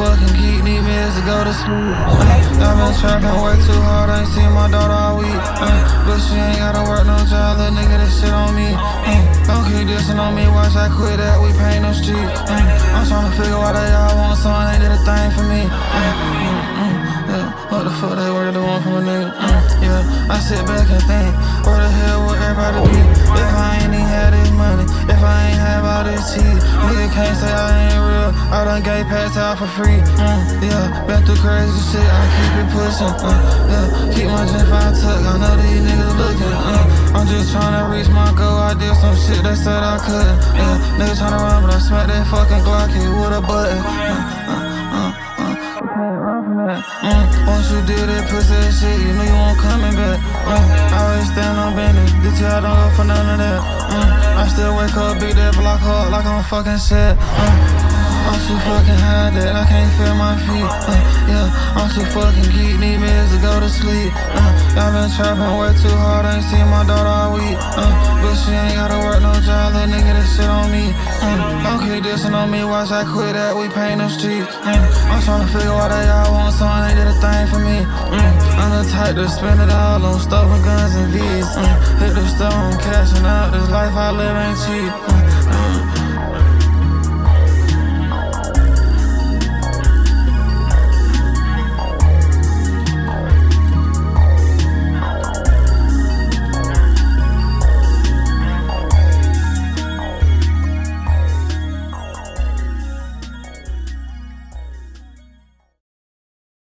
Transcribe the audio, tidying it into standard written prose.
fucking geek, need meds to go to sleep. I've been trapping way too hard, I ain't seen my daughter all week. But she ain't gotta work no job, little nigga, that shit on me. Don't keep dissing on me, watch I quit that, we paint no street. I'm tryna figure why they all want something, ain't did a thing for me. Yeah, what the fuck they really want from a nigga? Yeah, I sit back and think, where the hell would everybody be if I ain't even had this money, if I ain't have all this cheese? Nigga can't say I ain't real, I done gave packs out for free. Yeah, been through crazy shit, I keep it pushing. Yeah, keep my gym fine tuck, I know these niggas looking. I'm just tryna reach my goal, I did some shit they said I couldn't. Yeah, niggas tryna run, but I smacked that fucking Glock hit with a button. Once you did that pussy that shit, you know you won't coming back. I always stand on business, Dtr don't go for none of that. I still wake up, beat that block hard like I'm fucking shit. I'm too fucking high that I can't feel my feet. Yeah, I'm too fucking geek, need meds to go to sleep. I've been trapping way too hard, I ain't seen my daughter all week. But she ain't gotta work no job, little nigga, that shit on me. Don't keep dissing on me, watch I quit that, we paint no streets. I'm tryna figure why they all want something, ain't did a thing for me. I'm the type to spend it all on stuff and guns and V's. Hit the store, I'm cashing out, this life I live ain't cheap.